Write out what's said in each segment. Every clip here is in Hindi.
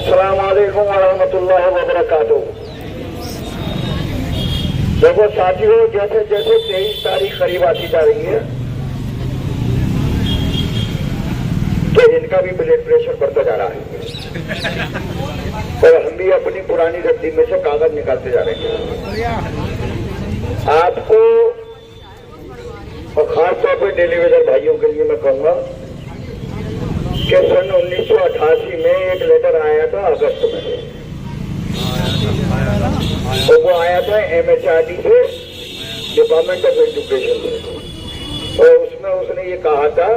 अस्सलाम वालेकुम वरहमतुल्लाहि वबरकातुहू। देखो साथियों, जैसे जैसे 23 तारीख करीब आती जा रही है तो इनका भी ब्लड प्रेशर बढ़ता जा रहा है और हम भी अपनी पुरानी रद्दी में से कागज निकालते जा रहे हैं। आपको और खास तौर पर टेलीविजन भाइयों के लिए मैं कहूंगा कि सन 1988 में एक लेटर आया था अगस्त में, तो वो आया था MHRD से, डिपार्टमेंट ऑफ एजुकेशन से, और उसमें उसने ये कहा था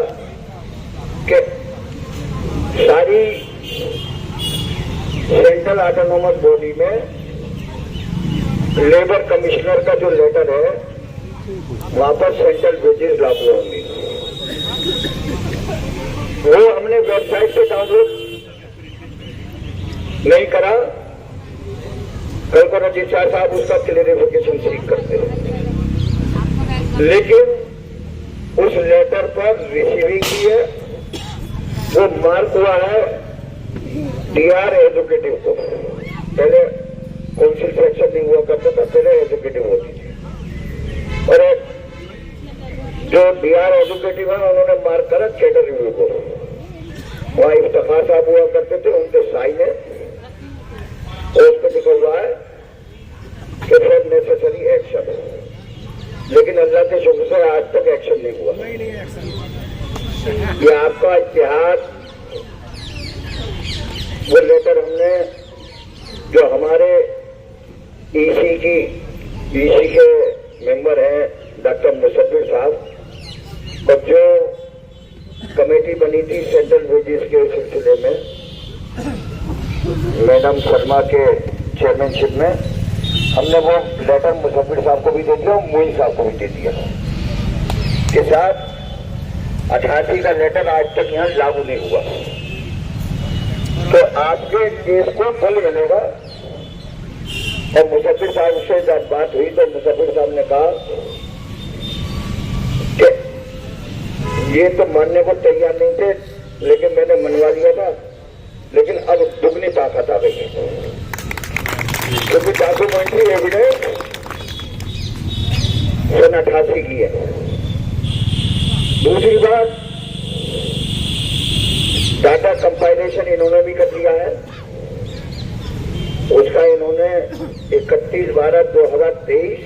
कि सारी सेंट्रल ऑटोनोमस बॉडी में लेबर कमिश्नर का जो लेटर है वहां पर सेंट्रल वेजेस लागू होंगी। वो हमने वेबसाइट से डाउनलोड नहीं करा। कल को रजिस्ट्रार साहब उसका क्लेरिफिकेशन सीख करते हैं, लेकिन उस लेटर पर रिसीविंग की है, वो मार्क हुआ है DR एजुकेटिव को। पहले काउंसिल सेक्शन नहीं हुआ करता था, पहले एजुकेटिव होती थी, और जो DR एजुकेटिव है उन्होंने मार्क करा कैडर रिव्यू को। वहां इफ्तिखार साहब हुआ करते थे, उनके साइन है और उस पर लिखा हुआ है कि फॉर नेसेसरी एक्शन, लेकिन अल्लाह के शुक्र से आज तक एक्शन नहीं हुआ। ये आपका इतिहास, वो लेटर हमने जो हमारे EC के मेंबर हैं डॉक्टर मुसब्बिर साहब, और जो कमेटी बनी थी सेंट्रल वेजेस के सिलसिले में मैडम शर्मा के चेयरमैनशिप में, हमने वो लेटर मुसब्बिर साहब को भी दे दिया और मोइन साहब को भी दे दिया के साथ 88 का लेटर आज तक यहाँ लागू नहीं हुआ। तो आपके केस को फल मिलेगा। और मुसब्बिर साहब से जब बात हुई तो मुसब्बिर साहब ने कहा कि ये तो मानने को तैयार नहीं थे, लेकिन मैंने मनवा लिया था, लेकिन अब दुगनी ताकत आ गई है, क्योंकि डॉक्यूमेंट्री एविडेंस सन 88 की है। दूसरी बात, डाटा कंपाइलेशन इन्होंने भी कर दिया है, उसका इन्होंने 31/12/2023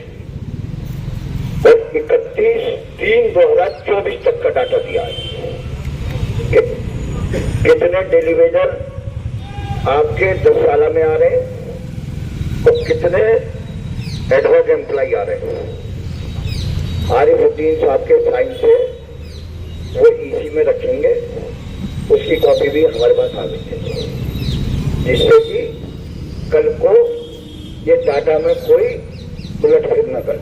और 31/3/2024 तक का डाटा दिया है कि कितने टेलीविजन आपके 10 साल में आ रहे हैं और कितने एडवॉक एम्प्लॉय आ रहे हैं। आरिफुद्दीन साहब के साइन से वो EC में रखेंगे, उसकी कॉपी भी हमारे पास आ गई है, जिससे कि कल को ये डाटा में कोई उलट फिर न कर।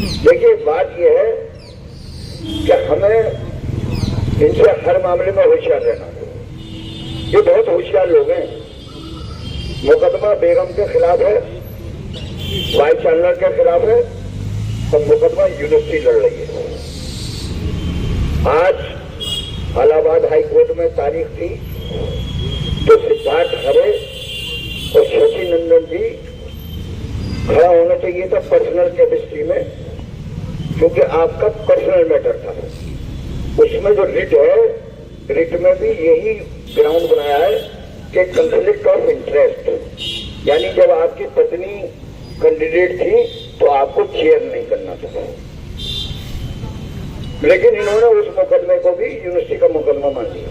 देखिए, बात यह है कि हमें इनसे हर मामले में होशियार रहना। ये बहुत होशियार लोग हैं। मुकदमा बेगम के खिलाफ है, वाइस चांसलर के खिलाफ है, और मुकदमा यूनिवर्सिटी लड़ रही है। आज इलाहाबाद हाई कोर्ट में तारीख थी तो सिद्धार्थ हरे और शशि नंदन जी खड़ा होना चाहिए था पर्सनल केमिस्ट्री में, क्योंकि आपका पर्सनल मैटर था। उसमें जो रिट है, रिट में भी यही ग्राउंड बनाया है कि कंफ्लिक्ट ऑफ इंटरेस्ट, यानी जब आपकी पत्नी कैंडिडेट थी तो आपको चेयर नहीं करना था, लेकिन इन्होंने उस मुकदमे को भी यूनिवर्सिटी का मुकदमा मान लिया,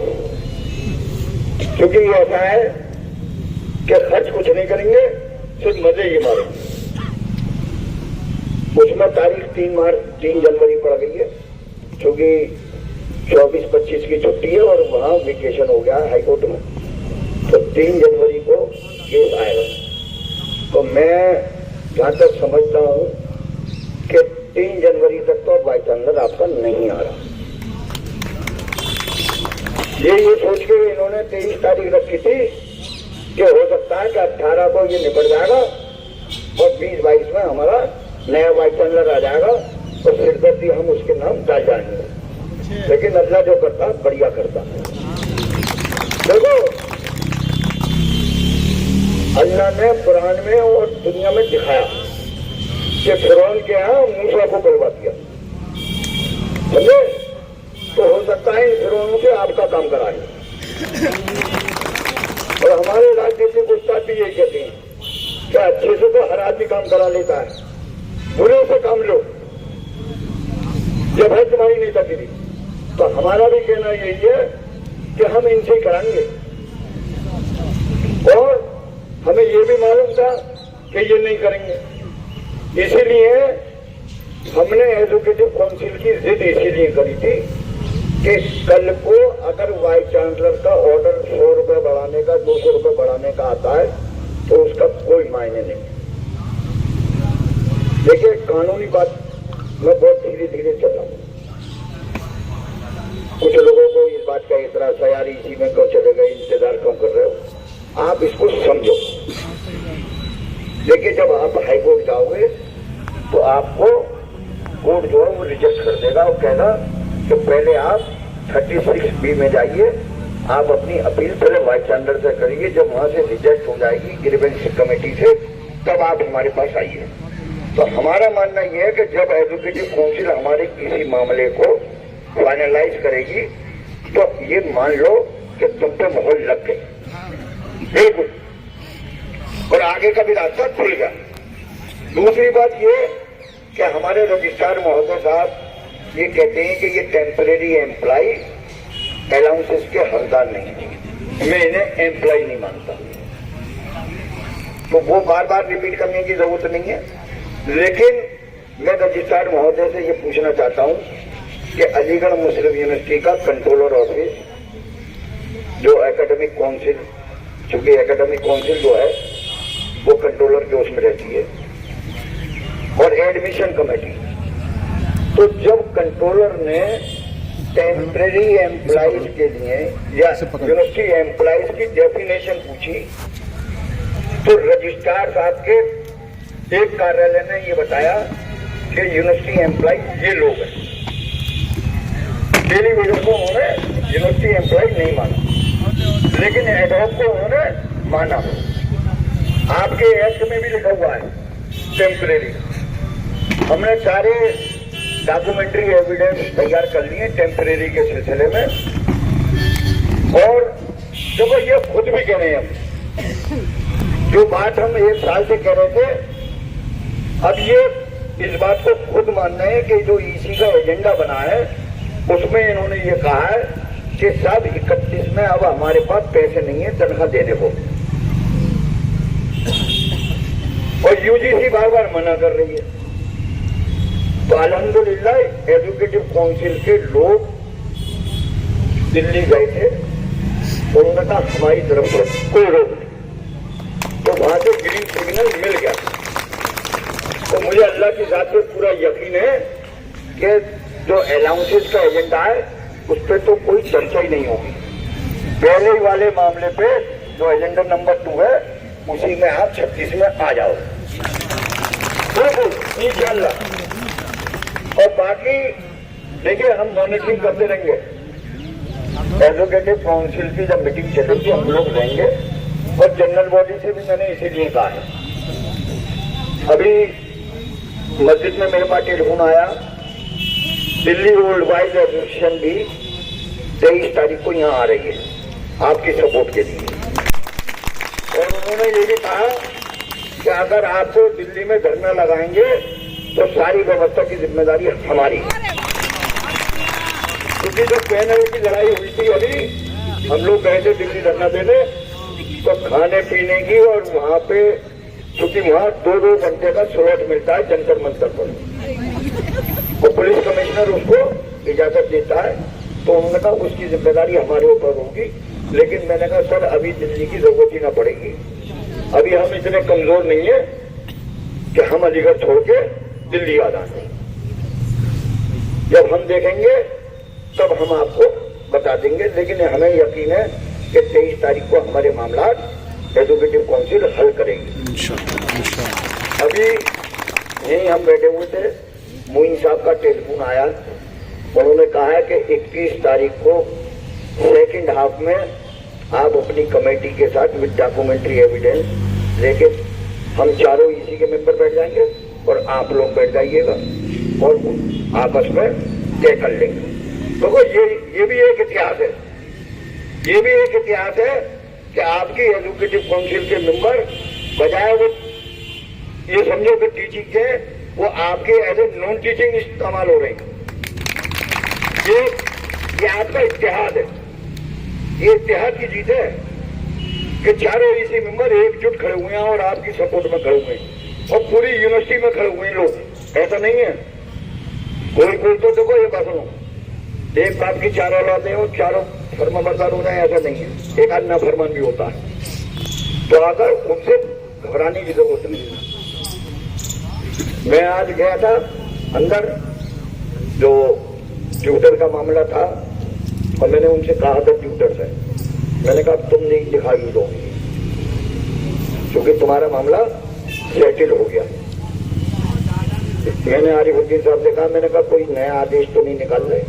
क्योंकि ये ऐसा है कि खर्च कुछ नहीं करेंगे, सिर्फ मजे ही मारेंगे। उसमें तारीख 3 जनवरी पड़ गई है, क्योंकि 24-25 की छुट्टी है और वहां वेकेशन हो गया हाई कोर्ट में, तो 3 जनवरी को केस आएगा। तो मैं जहां तक समझता हूं कि 3 जनवरी तक तो वाइस चांसलर आपका नहीं आ रहा। ये सोच के इन्होंने 23 तारीख रखी थी कि हो सकता है कि 18 को ये निपट जाएगा और 20-22 में हमारा नया वाइस चांसलर आ जाएगा और सिरदर्दी हम उसके नाम डाल जाएंगे। लेकिन अल्लाह जो करता बढ़िया करता। देखो, अल्लाह ने कुरान में और दुनिया में दिखाया कि फिरौन के यहाँ मूसा को करवा दिया, समझे? तो हो सकता है इन फिरौनों से आपका काम कराए। और हमारे राजनीतिक उस्ताद भी यही कहते हैं कि अच्छे से तो हर आदमी काम करा लेता है, बुरे से काम लो जब है तुम्हारी नेतागिरी। तो हमारा भी कहना यही है कि हम इनसे ही कराएंगे। और हमें ये भी मालूम था कि ये नहीं करेंगे, इसीलिए हमने एजुकेटिव काउंसिल की जिद इसीलिए करी थी कि कल को अगर वाइस चांसलर का ऑर्डर 100 रुपये बढ़ाने का 200 रुपये बढ़ाने का आता है तो उसका कोई मायने नहीं। देखिए, कानूनी बात मैं बहुत धीरे धीरे चल रहा हूँ। कुछ लोगों को इस बात का इतराज है, यार इसी में क्यों चले गए, इंतजार क्यों कर रहे हो। आप इसको समझो। देखिए, जब आप हाईकोर्ट जाओगे तो आपको कोर्ट जो है वो रिजेक्ट कर देगा और कहेगा कि पहले आप 36B में जाइए, आप अपनी अपील पहले वाइस चांसलर से करिए। जब वहां से रिजेक्ट हो जाएगी ग्रीवेंस कमेटी से, तब आप हमारे पास आइए। तो हमारा मानना यह है कि जब एजुकेटिव काउंसिल हमारे किसी मामले को फाइनलाइज करेगी तो ये मान लो कि तुम पे मोहर लग गई, बिल्कुल, और आगे का भी रास्ता खुल गया। दूसरी बात ये कि हमारे रजिस्ट्रार महोदय साहब ये कहते हैं कि ये टेम्परेरी एम्प्लॉय अलाउंसेस के हकदार नहीं है, मैं इन्हें एम्प्लॉय नहीं मानता। तो वो बार बार रिपीट करने की जरूरत नहीं है। लेकिन मैं रजिस्ट्रार महोदय से ये पूछना चाहता हूं कि अलीगढ़ मुस्लिम यूनिवर्सिटी का कंट्रोलर ऑफिस जो एकेडमिक काउंसिल, चूंकि एकेडमिक काउंसिल जो है वो कंट्रोलर के उसमें रहती है, और एडमिशन कमेटी, तो जब कंट्रोलर ने टेम्परेरी एम्प्लॉइज के लिए या यूनिवर्सिटी एम्प्लॉइज की डेफिनेशन पूछी तो रजिस्ट्रार साहब के एक कार्यालय ने ये बताया कि यूनिवर्सिटी एम्प्लॉइज ये लोग हैं। डेली वेजर को उन्होंने यूनिवर्सिटी एम्प्लॉय नहीं माना, लेकिन एडहॉक को उन्होंने माना। आपके एक्ट में भी लिखा हुआ है टेम्परेरी। हमने सारे डॉक्यूमेंट्री एविडेंस तैयार कर लिए टेम्परेरी के सिलसिले में, और देखो ये खुद भी कह रहे हैं, हम जो बात हम 1 साल से कह रहे थे, अब ये इस बात को खुद मानना है कि जो ईसी का एजेंडा बना है उसमें इन्होंने ये कहा है कि सब 31 में अब हमारे पास पैसे नहीं है तनख्वाह देने को, और यूजीसी बार बार मना कर रही है। तो अल्हम्दुलिल्लाह एजुकेटिव काउंसिल के लोग दिल्ली गए थे, उन्होंने कहा हमारी तरफ से कोई रोक नहीं, तो वहां से ग्रीन सिग्नल मिल गया। तो मुझे अल्लाह की जात पे पूरा यकीन है कि जो अलाउंसेस का एजेंडा है उस पर तो कोई चर्चा ही नहीं होगी। पहले ही वाले मामले पे जो एजेंडा नंबर 2 है उसी में आप 36 में आ जाओ, बिल्कुल इंशाअल्लाह। और बाकी देखिए, हम मॉनिटरिंग करते रहेंगे। एजुकेटिव काउंसिल की जब मीटिंग चलेगी हम लोग रहेंगे, और जनरल बॉडी से भी मैंने इसीलिए कहा है। अभी मस्जिद में मेरे पास टेलीफोन आया, दिल्ली वर्ल्ड वाइड एसोसिएशन भी 23 तारीख को यहाँ आ रही है आपकी सपोर्ट के लिए, और उन्होंने ये भी कहा कि अगर आपको दिल्ली में धरना लगाएंगे तो सारी व्यवस्था की जिम्मेदारी हमारी है। क्योंकि जब पैनल की लड़ाई हुई थी, अभी हम लोग गए थे दिल्ली धरना देने, तो खाने पीने की और वहां पे, क्योंकि वहां 2-2 घंटे का स्लॉट मिलता है जंतर मंतर पर, और पुलिस कमिश्नर उसको इजाजत देता है, तो उन्होंने कहा उसकी जिम्मेदारी हमारे ऊपर होगी। लेकिन मैंने कहा सर अभी दिल्ली की जरूरत ही ना पड़ेगी, अभी हम इतने कमजोर नहीं है कि हम अलीगढ़ छोड़ के दिल्ली आ जाएंगे। जब हम देखेंगे तब हम आपको बता देंगे, लेकिन हमें यकीन है कि 23 तारीख को हमारे मामला एजुकेटिव काउंसिल हल करेंगे। अभी यही हम बैठे हुए थे, मोइन साहब का टेलीफोन आया, उन्होंने कहा है कि 21 तारीख को सेकंड हाफ में आप अपनी कमेटी के साथ विद डॉक्यूमेंट्री एविडेंस लेकिन हम चारों इसी के मेंबर बैठ जाएंगे और आप लोग बैठ जाइएगा और आपस में तय कर लेंगे। देखो ये भी एक इतिहास है, ये भी एक इतिहास है कि आपकी एजुकेटिव काउंसिल के मेंबर बजाय वो ये समझो कि टीचिंग के वो आपके एज ए नॉन टीचिंग इस्तेमाल हो रहे हैं। ये आपका इतिहाद है, ये इतिहाद की जीत है कि चारों इसी मेंबर एकजुट खड़े हुए हैं और आपकी सपोर्ट में खड़े हुए हैं और पूरी यूनिवर्सिटी में खड़े हुए हैं लोग। ऐसा नहीं है कोई तो देखो ये बात सुनो, एक बाप की चार औलादें हो, चारों फर्मा बरदार हो जाए, ऐसा नहीं है, एक आध ना फरमान भी होता है। तो अगर उनसे घबराने की जरूरत नहीं है। मैं आज गया था अंदर, जो ट्यूटर का मामला था, और मैंने उनसे कहा था ट्यूटर से, मैंने कहा तुम नहीं दिखाई दो क्योंकि तुम्हारा मामला सेटल हो गया। मैंने आरिफुद्दीन साहब से कहा, मैंने कहा कोई नया आदेश तो नहीं निकाल रहे?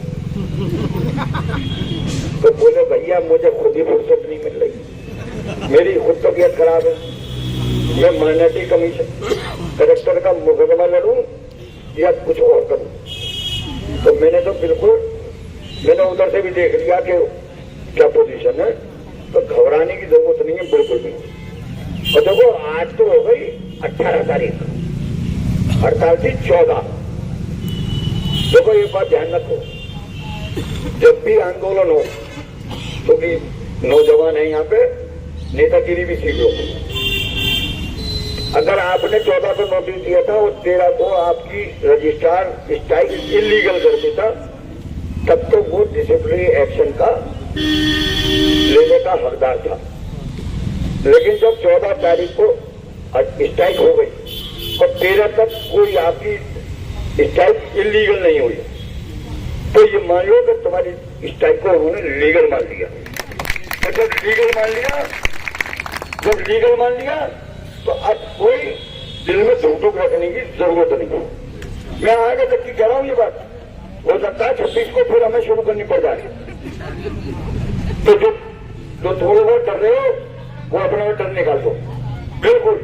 तो बोले भैया मुझे खुद ही फुर्सत नहीं मिल रही, मेरी खुद तबीयत खराब है, मैं माइनॉरिटी कमीशन कलेक्टर का मुकदमा लड़ूं या कुछ और करूं। तो मैंने तो बिल्कुल, मैंने उधर से भी देख लिया कि क्या पोजीशन है, तो घबराने की जरूरत नहीं है बिल्कुल भी। और देखो आज तो हो गई 18 तारीख, हड़ताल थी 14। देखो ये बात ध्यान रखो, जब भी आंदोलन हो, क्योंकि नौजवान है यहाँ पे, नेतागिरी भी सीख लो। अगर आपने 14 को नोटिस दिया था और 13 को आपकी रजिस्ट्रार स्ट्राइक इलीगल कर देता, तब तो वो डिसिप्लिनरी एक्शन का लेने का हकदार था। लेकिन जब 14 तारीख को स्ट्राइक हो गई और 13 तक कोई आपकी स्ट्राइक इलीगल नहीं हुई, तो ये मान लो कि तुम्हारी स्ट्राइक को उन्होंने लीगल मान लिया। तो जब लीगल मान लिया तो अब कोई दिल में धुक रखने की जरूरत नहीं। मैं आगे तक की कह रहा हूं ये बात, हो सकता है 26 को फिर हमें शुरू करनी पड़ जाए। तो जो थोड़े बहुत डर रहे हो वो अपने में डर निकाल दो। बिल्कुल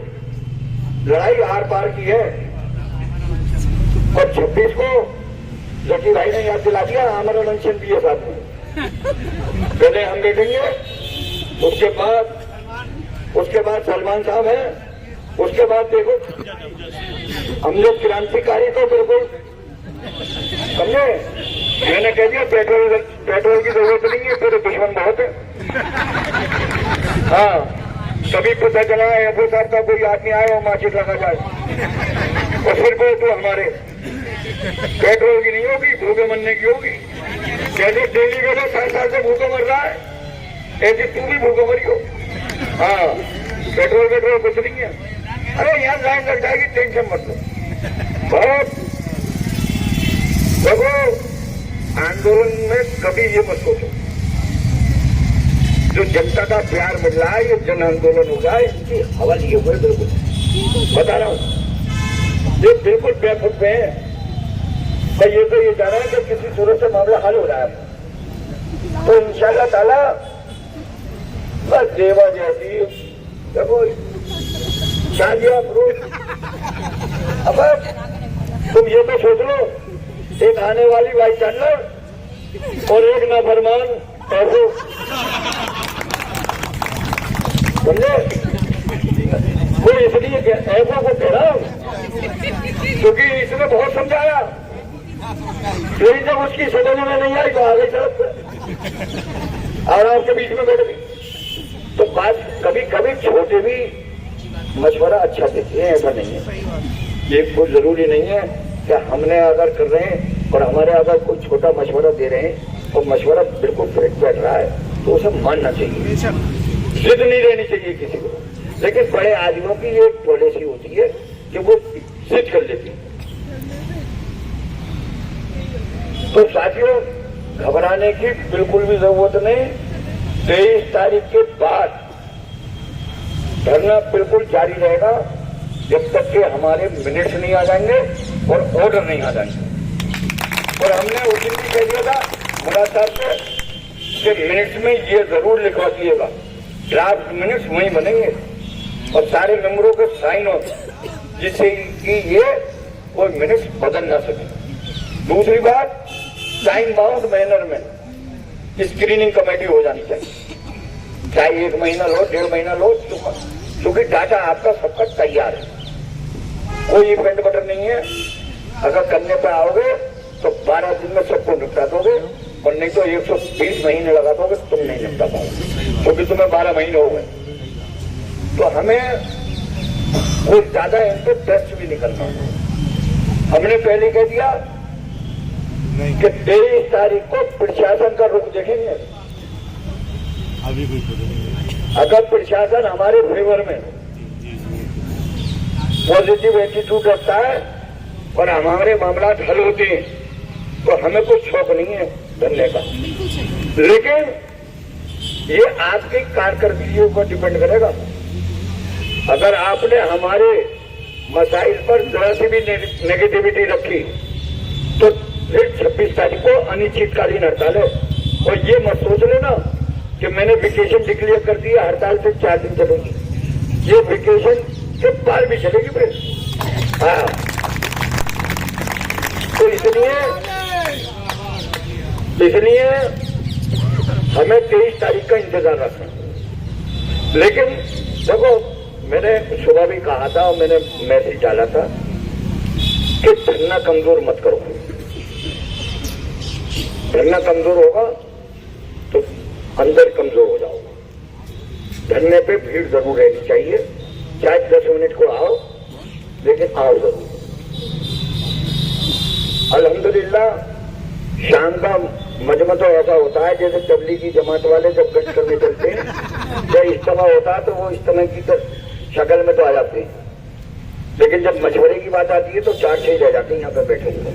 लड़ाई आर पार की है। और 26 को जकी भाई ने याद दिला दिया, हमारा मेंशन भी है साथ में। पहले हम बैठेंगे, उसके बाद सलमान साहब है, उसके बाद देखो हम लोग क्रांतिकारी तो बिल्कुल समझे। मैंने कह दिया पेट्रोल की जरूरत नहीं है, फिर दुश्मन बहुत है। हाँ, कभी पता चला एफओ साहब का कोई आदमी आए और माचिस लगा जाए और फिर कोई तो हमारे पेट्रोल की नहीं होगी, भूखे मरने की होगी। कैसे डेली के लोग 60 साल से भूखे मर रहा है, ऐसे तू भी भूखे मरी हो। हाँ, पेट्रोल कुछ नहीं है। अरे यहाँ लाइन लग जाएगी, टेंशन मत लो। बहुत देखो, आंदोलन में कभी ये मत सोचो, जो जनता का प्यार मिल रहा है ये जन आंदोलन होगा, इसकी हवा लिए हुए बिल्कुल बता रहा हूँ, ये बिल्कुल बेफुट पे है। मैं ये तो ये जा रहा है कि किसी सूरत से मामला हल हो रहा है, तो इंशाल्लाह ताला बस देवा जैसी देखो शादियां फ्रूट। अब तुम ये तो सोच लो, एक आने वाली वाइस चांसलर और एक नाफरमान ऐसे, समझे। वो इसलिए ऐसा को कह रहा हूं क्योंकि इसने बहुत समझाया, लेकिन जब उसकी समझ में नहीं आई तो आ गई तरफ से और आपके बीच में बैठ गई। तो बात कभी कभी छोटे भी मशवरा अच्छा देते हैं, ऐसा नहीं है। ये कोई जरूरी नहीं है कि हमने अगर कर रहे हैं और हमारे अगर कोई छोटा मशवरा दे रहे हैं और मशवरा बिल्कुल फिट बैठ रहा है तो उसे मानना चाहिए, जिद नहीं रहनी चाहिए किसी को। लेकिन बड़े आदमियों की एक पॉलिसी होती है कि वो जिद कर लेती है। तो साथियों, घबराने की बिल्कुल भी जरूरत नहीं। 23 तारीख के बाद धरना बिल्कुल जारी रहेगा जब तक कि हमारे मिनट्स नहीं आ जाएंगे और ऑर्डर नहीं आ जाएंगे। और हमने उस दिन भी कह दिया था मुराद साहब से कि मिनट्स में ये जरूर लिखवा दिएगा, ड्राफ्ट मिनट्स वहीं बनेंगे और सारे मेंबरों के साइन हो, जिससे कि ये कोई मिनट बदल ना सके। दूसरी बात, टाइम बाउंड मैनर में स्क्रीनिंग कमेटी हो जानी चाहिए, चाहे 1 महीना लो, 1.5 महीना लो, क्योंकि डाटा आपका सबका तैयार है, कोई इवेंट बटन नहीं है। अगर करने पर आओगे तो 12 दिन में सबको निपटा दोगे, और नहीं तो 120 महीने लगा दोगे, तुम नहीं निपटा पाओगे, क्योंकि तुम्हें 12 महीने हो गए। तो हमें कोई ज्यादा इन पर टेस्ट भी नहीं करना। हमने पहले कह दिया कि 23 तारीख को प्रशासन का रुख देखेंगे। अगर प्रशासन हमारे फेवर में पॉजिटिव एटीट्यूड रखता है और हमारे मामला हल होते हैं, तो हमें कुछ शौक नहीं है धरने का। लेकिन ये आपकी कारकर्दगी पर डिपेंड करेगा। अगर आपने हमारे मसाइल पर जरा सी भी नेगेटिविटी रखी तो फिर 26 तारीख को अनिश्चितकालीन हड़ताल है। और ये मत सोच लेना कि मैंने वेकेशन डिक्लेयर कर दिया, हड़ताल से 4 दिन चलेगी। ये वेकेशन के पार भी चलेगी फिर। हाँ, तो इसलिए हमें 23 तारीख का इंतजार रखना। लेकिन देखो, मैंने सुबह भी कहा था और मैंने मैसेज डाला था कि धरना कमजोर मत करो। धरना कमजोर होगा तो अंदर कमजोर हो जाओगा। धरने पे भीड़ जरूर रहनी चाहिए, चाहे 10 मिनट को आओ, लेकिन आओ जरूर। अल्हम्दुलिल्लाह शाम का मजमा तो ऐसा होता है जैसे तबलीगी जमात वाले जब गश्त करने चलते हैं, जब इज्तिमा होता है तो वो इज्तिमा की शक्ल में तो आ जाते हैं, लेकिन जब मशवरे की बात आती है तो 4-6 रह जाते हैं यहाँ पे बैठे हुए।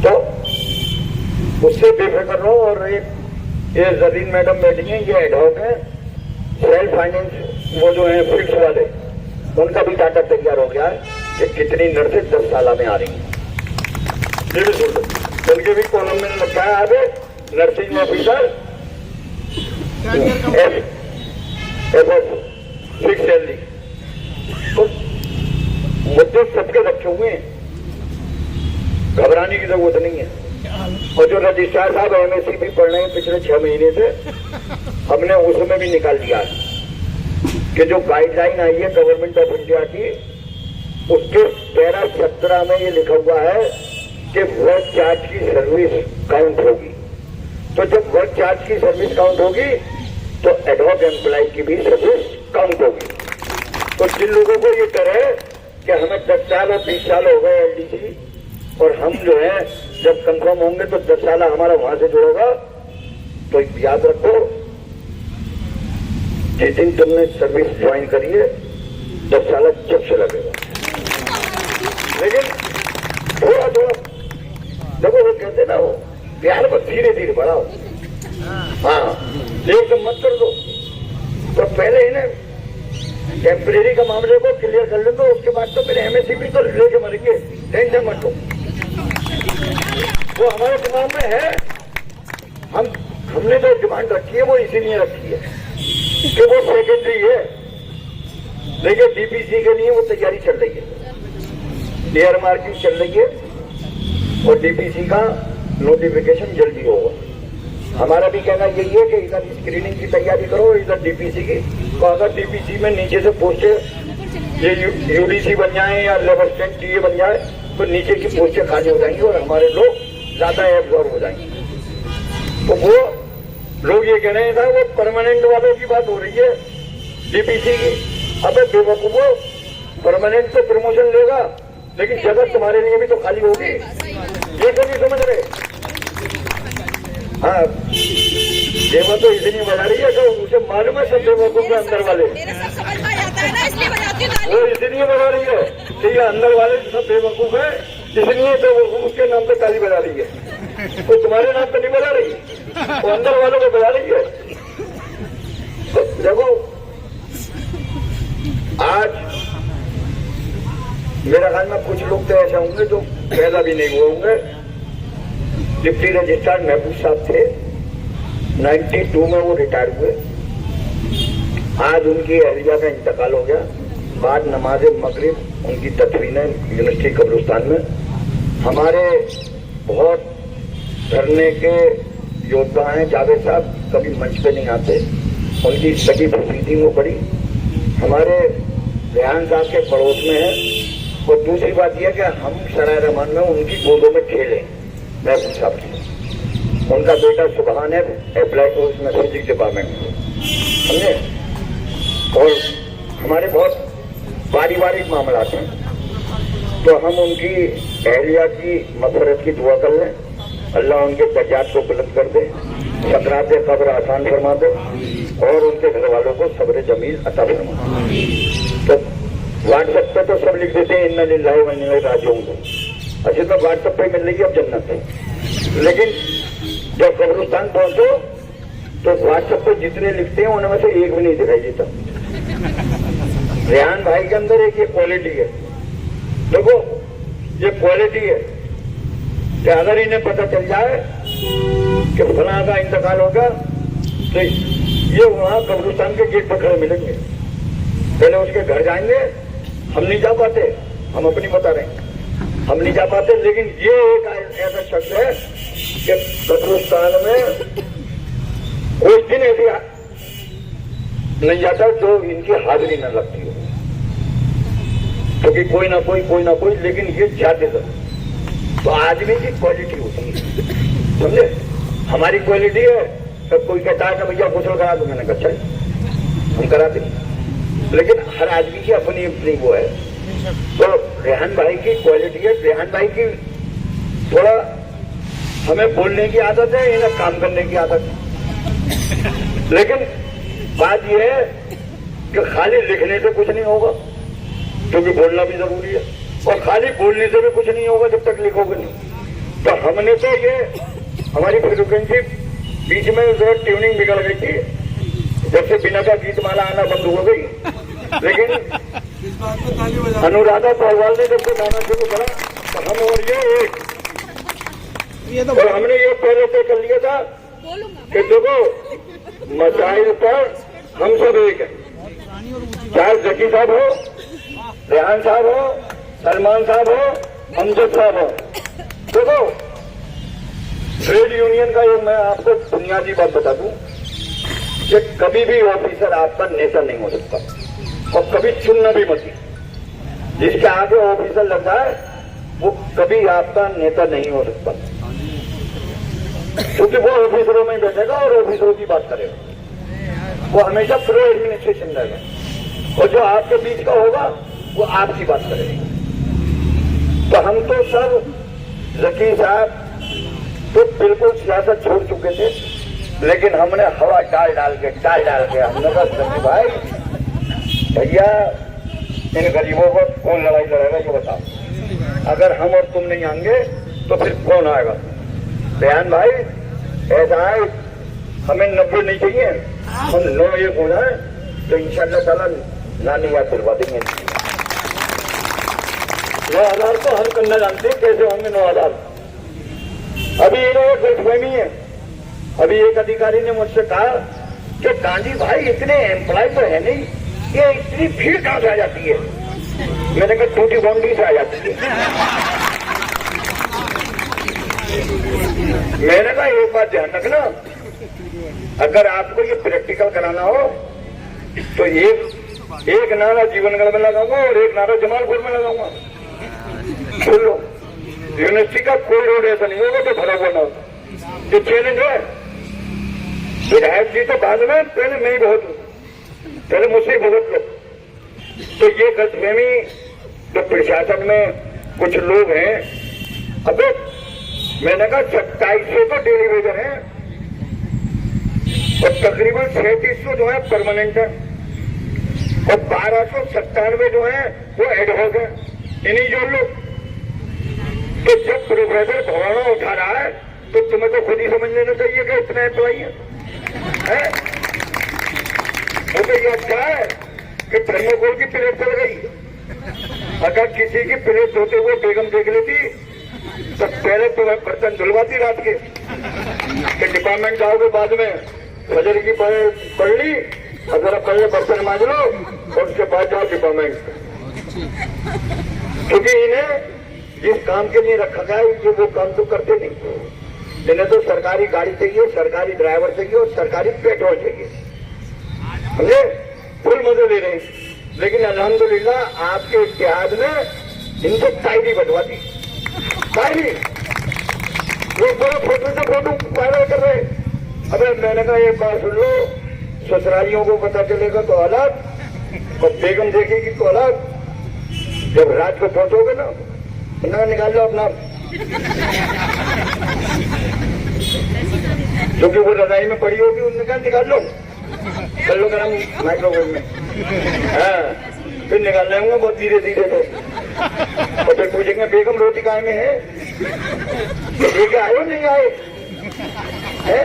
तो उससे बेफिक्र रहो। और ये जरीन मैडम बैठी हैं, ये एडहॉक है, सेल्फ फाइनेंस वो जो है फिक्स वाले, उनका भी डाटा तैयार हो गया है कि कितनी नर्सें 10 साल में आ रही हैं। ये भी सुन लो, उनके भी कॉलम में लिखा है आगे नर्सिंग ऑफिसर फिक्स सैलरी। तो मुद्दे सबके रखे हुए हैं, घबराने की जरूरत नहीं है। और जो रजिस्ट्रार साहब MSc भी पढ़ रहे हैं पिछले 6 महीने से, हमने उसमें भी निकाल दिया कि जो गाइडलाइन आई है गवर्नमेंट ऑफ इंडिया की, उसके पैरा 17 में ये लिखा हुआ है कि वर्क चार्ज की सर्विस काउंट होगी। तो जब वर्क चार्ज की सर्विस काउंट होगी तो एडहॉक एम्प्लॉय की भी सर्विस काउंट होगी। तो जिन लोगों को ये डर है कि हमें 10 साल और 20 साल हो गए LDC, और हम जो है जब कंफर्म होंगे तो 10 साल हमारा वहां से जुड़ेगा, तो याद रखो जिस दिन तुमने सर्विस ज्वाइन करी है 10 साल जब से लगेगा। लेकिन थोड़ा देखो, वो कहते ना, वो प्यार पर धीरे धीरे बढ़ाओ। हाँ, एकदम मत कर दो। तो पहले इन्हें टेम्परेरी का मामले को क्लियर कर ले दो, उसके बाद तो फिर MSc भी तो लेके मरेंगे, टेंशन मत लो। वो हमारे दिमाग में है, हमने जो डिमांड रखी है वो इसीलिए रखी है कि वो सेकेंडरी है। लेकिन DPC के लिए वो तैयारी चल रही है, एयर मार्किंग चल रही है, और DPC का नोटिफिकेशन जल्दी होगा। हमारा भी कहना यही है कि इधर स्क्रीनिंग की तैयारी करो, इधर DPC की। तो अगर DPC में नीचे से पोस्टें ये UDC बन जाए या लेबर स्टैंड TA बन जाए तो नीचे की पोस्टें खाली हो जाएंगी और हमारे लोग ज्यादा एब्जॉर्ब हो जाएंगे। तो वो लोग ये कह रहे हैं वो परमानेंट वालों की बात हो रही है DPC की। अबे बेवकूफो, परमानेंट तो प्रमोशन लेगा, लेकिन जगह तुम्हारे लिए भी तो खाली होगी, ये तो नहीं समझ रहे। हाँ, देवा तो इसलिए बजा रही है कि उसे मालूम है सब बेवकूफ के अंदर वाले, वो इसलिए बजा रही है कि ये अंदर वाले सब बेवकूफ है, इसलिए तो वो उसके नाम पे ताली बजा रही है। तो तुम्हारे नाम पे नहीं बजा रही, वो अंदर वालों को बजा रही है। तो देखो, आज मेरा ख्याल में कुछ लोग तो ऐसे होंगे जो पैदा भी नहीं हुए होंगे। डिप्टी रजिस्ट्रार महबूब साहब थे, 92 में वो रिटायर हुए। आज उनकी अहलिया का इंतकाल हो गया। बाद नमाज मगरिब उनकी तदफीन है यूनिवर्सिटी कब्रिस्तान में। हमारे बहुत धरने के योद्धा हैं जावेद साहब, कभी मंच पे नहीं आते, उनकी सगी फूफी थी वो बड़ी, हमारे रेहान साहब के पड़ोस में है। और दूसरी बात यह कि हम सराय रहमान में उनकी गोदों में खेले महबूब साहब की। उनका बेटा सुबहान है अप्लाई उसमें फिजिक्स डिपार्टमेंट में, समझे। और हमारे बहुत पारिवारिक मामला हैं, तो हम उनकी अहलिया की मग़फ़िरत की दुआ कर लें, अल्लाह उनके दर्जात को बुलंद कर दे, सकरात कब्र आसान फरमा दे और उनके घर वालों को सब्र जमील अता फरमा। तो व्हाट्सएप पे तो सब लिख देते हैं इन्ना लिल्लाहि व इन्ना इलैहि राजिऊन, अच्छा तो व्हाट्सएप पे मिल रही है अब जन्नत है। लेकिन जब कब्रिस्तान पहुंचो तो व्हाट्सएप पे जितने लिखते हैं उनमें से एक भी नहीं दिखाई देता। रेहान भाई के अंदर एक ये क्वालिटी है, देखो ये क्वालिटी है कि अगर इन्हें पता चल जाए कि फलां का इंतकाल होगा तो ये वहां कब्रिस्तान के गेट पर खड़े मिलेंगे। पहले उसके घर जाएंगे, हम नहीं जा पाते, हम अपनी बता रहे हैं, हम नहीं जा पाते, लेकिन ये एक ऐसा शख्स है कि कब्रिस्तान में कोई दिन ऐसी नहीं जाता जो इनकी हाजिरी न लगती हो, क्योंकि कोई ना कोई, लेकिन ये जाते थे। तो आदमी की क्वालिटी होती है, समझे। हमारी क्वालिटी है, सब कोई कहता है कि भैया गुस्ल करा दो, मैंने कहा चल हम कराते, लेकिन हर आदमी की अपनी अपनी वो है। तो रेहान भाई की क्वालिटी है, रेहान भाई की थोड़ा हमें बोलने की आदत है, इन्हें काम करने की आदत है। लेकिन बात यह है कि खाली लिखने से कुछ नहीं होगा, क्योंकि बोलना भी जरूरी है, और खाली बोलने से भी कुछ नहीं होगा जब तक लिखोगे नहीं। तो हमने तो ये हमारी फ्रिक्वेंसी बीच में जो ट्यूनिंग बिगड़ गई थी, जब से बिना का गीत माला आना बंद हो गई, लेकिन अनुराधा पहलवाल ने जब से गाना शुरू करा तो हम और ये तो हमने ये पहले तय कर लिया था कि देखो मसाइल पर हम सब एक है, चाहे जकी साहब हो, रेहान साहब हो, सलमान साहब हो, अमजद साहब हो। देखो ट्रेड यूनियन का एक मैं आपको बुनियादी बात बता दूं कि कभी भी ऑफिसर आपका नेता नहीं हो सकता, और कभी चुनना भी मत। जिसके आगे ऑफिसर लगता है वो कभी आपका नेता नहीं हो सकता, क्योंकि वो ऑफिसरों में बैठेगा और ऑफिसरों की बात करेगा। वो हमेशा प्रो एडमिनिस्ट्रेशन रहेगा, और जो आपके बीच का होगा वो आपकी बात करेगा। तो हम तो सब जकी साहब तो बिल्कुल सियासत छोड़ चुके थे, लेकिन हमने हवा डाल डाल के हमने कहा जकी भाई भैया इन गरीबों को कौन लड़ाई लड़ेगा ये बताओ, अगर हम और तुम नहीं आएंगे तो फिर कौन आएगा। रेहान भाई ऐसा है, हमें 90 नहीं चाहिए, हम 9-1 हो जाए तो इंशाअल्लाह ताला नानी याद दिलवा देंगे। 9,000 तो हम करना जानते हैं कैसे होंगे 9,000। अभी इन्हें गलतफहमी है, अभी एक अधिकारी ने मुझसे कहा कि गांधी भाई इतने एम्प्लॉय तो है नहीं, ये इतनी भीड़ कहां से आ जाती है। मैंने कहा टूटी बाउंड्री से आ जाती है। मैंने कहा एक बात ध्यान रखना, अगर आपको ये प्रैक्टिकल कराना हो तो एक नारा जीवनगढ़ में लगाऊंगा और एक नारा जमालपुर में लगाऊंगा। सुन लो, यूनिवर्सिटी का कोई रोड ऐसा नहीं होगा तो भरा हुआ ना हो। ये चैलेंज है। विधायक जी तो बाद में, पहले मैं ही बहुत हूं, पहले मुझसे बहुत लोग। तो ये गलतफहमी जो प्रशासन में कुछ लोग हैं, अब मैंने कहा 2700 तो डेली वेजर है और तकरीबन 3700 जो है परमानेंट है और 1297 जो है वो एडहॉक है, इन्हीं जोड़ लो। तो जब प्रोफेसर भवाना उठा रहा है तो तुम्हें तो खुद ही समझ लेना चाहिए कि इतना एम्प्लॉई है। मुझे ये अच्छा है कि थर्मोकोल की प्लेट चल गई। अगर किसी की प्लेट धोते हुए बेगम देख लेती तो पहले तो बर्तन धुलवाती रात के, कि डिपार्टमेंट जाओगे बाद में फजर की पढ़ ली, अगर पहले बर्तन मांज लो और उसके बाद जाओ डिपार्टमेंट, क्योंकि इन्हें जिस काम के लिए रखा गया है वो काम तो करते नहीं। इन्हें तो सरकारी गाड़ी चाहिए, सरकारी ड्राइवर चाहिए और सरकारी पेट्रोल चाहिए, समझे, फुल मजे ले रहे हैं। लेकिन अल्हम्दुलिल्लाह आपके इत्तेहाद में इनसे टाइडी बंटवा दी, टाइडी एक बड़ा फोटो से फोटो वायरल कर रहे। अबे मैंने कहा एक बात सुन लो, ससुरालियों को पता चलेगा तो अलग और बेगम देखेगी तो अलग। जब रात को पहुंचोगे ना निकाल लो अपना, क्योंकि वो रजाई में पड़ी होगी उनने निकाल लो, कर लो गरम माइक्रोवेव में, हाँ फिर निकाल लेंगे बहुत धीरे धीरे से। और फिर पूछेंगे बेगम रोटी कहाँ में है, लेके आए नहीं आए है?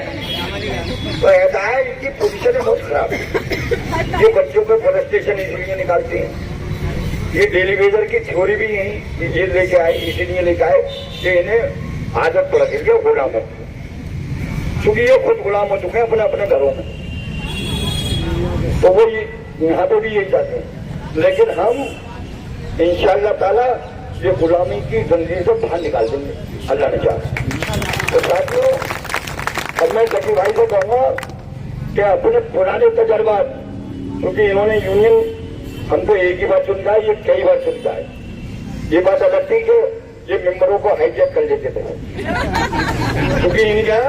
तो ऐसा है, इनकी पोजीशन बहुत खराब है। ये बच्चों को फ्रस्ट्रेशन इसलिए निकालते हैं। ये डेलीवेजर की थ्योरी भी यही ये लेके आए, इसीलिए लेके आए कि इन्हें आदत पड़ गई है गुलामों, क्योंकि ये खुद गुलाम हो चुके हैं अपने अपने घरों में। तो वो यहाँ पे भी यही चाहते हैं। लेकिन हम इंशाअल्लाह ताला ये गुलामी की जंजीर से बाहर निकाल देंगे, अल्लाह ने चाहा। तो साथियों, अब मैं जकी भाई से कहूँगा कि अपने पुराने तजर्बात, क्योंकि इन्होंने यूनियन हमको एक ही बार चुनता है, ये कई बार चुनता है। ये बात अलग थी कि ये मेंबरों को हाईजैक कर लेते थे, क्योंकि इनका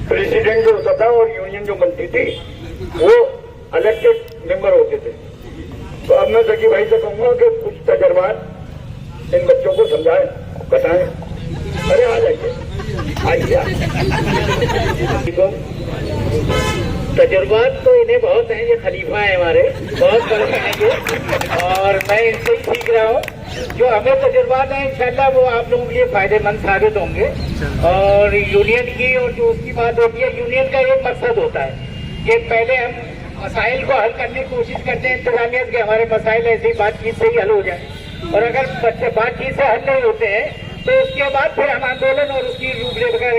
प्रेसिडेंट जो होता था और यूनियन जो बनती थी वो अलग के मेंबर होते थे। तो अब मैं जकी भाई से कहूँगा कि कुछ तजर्बात इन बच्चों को समझाएं, बताएं। अरे आ जाइए, आइए। तजुर्बात तो इन्हें बहुत हैं, ये खलीफा है हमारे, बहुत बड़े हैं ये, और मैं इनसे ही सीख रहा हूँ। जो हमें तजुर्बात है इंशाल्लाह वो आप लोगों के लिए फायदेमंद साबित होंगे। और यूनियन की और जो उसकी बात होती है, यूनियन का एक मकसद होता है कि पहले हम मसाइल को हल करने की कोशिश करते हैं इंतजामियत के, हमारे मसाइल ऐसी बातचीत से ही हल हो जाए। और अगर बातचीत से हल नहीं होते हैं तो उसके बाद फिर हम आंदोलन और उसकी रूपरेखा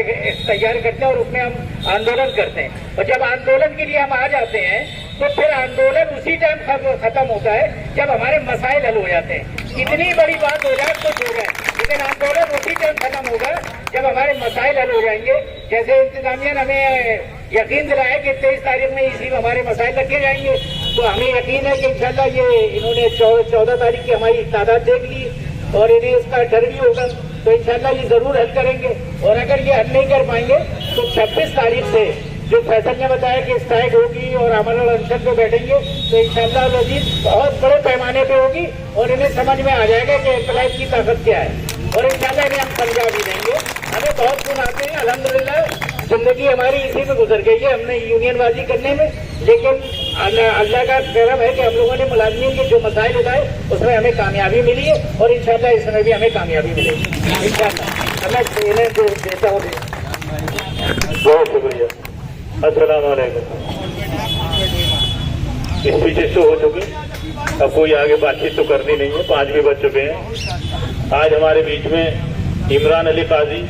तैयार करते हैं और उसमें हम आंदोलन करते हैं। और जब आंदोलन के लिए हम आ जाते हैं तो फिर आंदोलन उसी टाइम खत्म होता है जब हमारे मसाइल हल हो जाते हैं। कितनी बड़ी बात हो जाए कुछ हो जाए, लेकिन आंदोलन उसी टाइम खत्म होगा जब हमारे मसाइल हल हो जाएंगे। जैसे इंतजामिया ने हमें यकीन दिलाया कि 23 तारीख में इसी में हमारे मसाइल रखे जाएंगे, तो हमें यकीन है कि इंशाल्लाह ये इन्होंने 14 तारीख की हमारी तादाद देख ली और इन्हें इसका डर भी होगा, तो इंशाल्लाह ये जरूर हल करेंगे। और अगर ये हल नहीं कर पाएंगे तो 26 तारीख से जो फैसल ने बताया कि स्ट्राइक होगी और अमल अनशन पे बैठेंगे, तो इंशाल्लाह वजीर बहुत बड़े पैमाने पे होगी और इन्हें समझ में आ जाएगा कि इनकलाब की ताकत क्या है, और इंशाल्लाह इन्हें हम पंजाब भी देंगे। हमें बहुत गुण आते हैं, अल्हम्दुलिल्लाह जिंदगी हमारी इसी में गुजर गई है, हमने यूनियनबाजी करने में। लेकिन अल्लाह का करम है कि हम लोगों ने मुलाजमीन के जो मसाइल उठाए उसमें हमें कामयाबी मिली है और इंशाल्लाह इसमें भी हमें कामयाबी मिलेगी इंशाल्लाह। मैं इन्हें जो देता हूँ, बहुत शुक्रिया। अस्सलाम वालेकुम। इस पीछे शो हो चुकी, अब कोई आगे बातचीत तो करनी नहीं है, 5 भी बज चुके हैं। आज हमारे बीच में इमरान अली काजी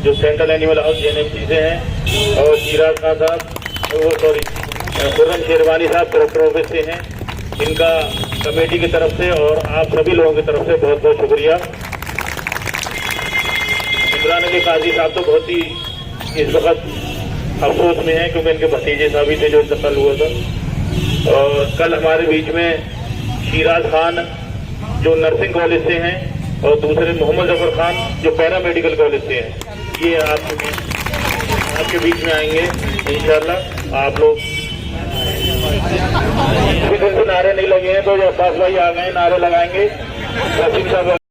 जो सेंट्रल एनिमल हाउस JNMC से हैं, और चिराग खान साहब खुर्रम शेरवानी साहब कलेक्टर ऑफिस से हैं। इनका कमेटी की तरफ से और आप सभी लोगों की तरफ से बहुत बहुत शुक्रिया। इमरान अली काजी साहब तो बहुत ही इस वक्त अफसोस में हैं, क्योंकि इनके भतीजे साहब ही थे जो इंतकाल हुआ था। और कल हमारे बीच में शिराज खान जो नर्सिंग कॉलेज से हैं और दूसरे मोहम्मद जफर खान जो पैरा मेडिकल कॉलेज से हैं, ये आपके बीच में आएंगे इंशाल्लाह। आप लोग नारे नहीं लगे हैं तो जो अब्बास भाई आ गए नारे लगाएंगे।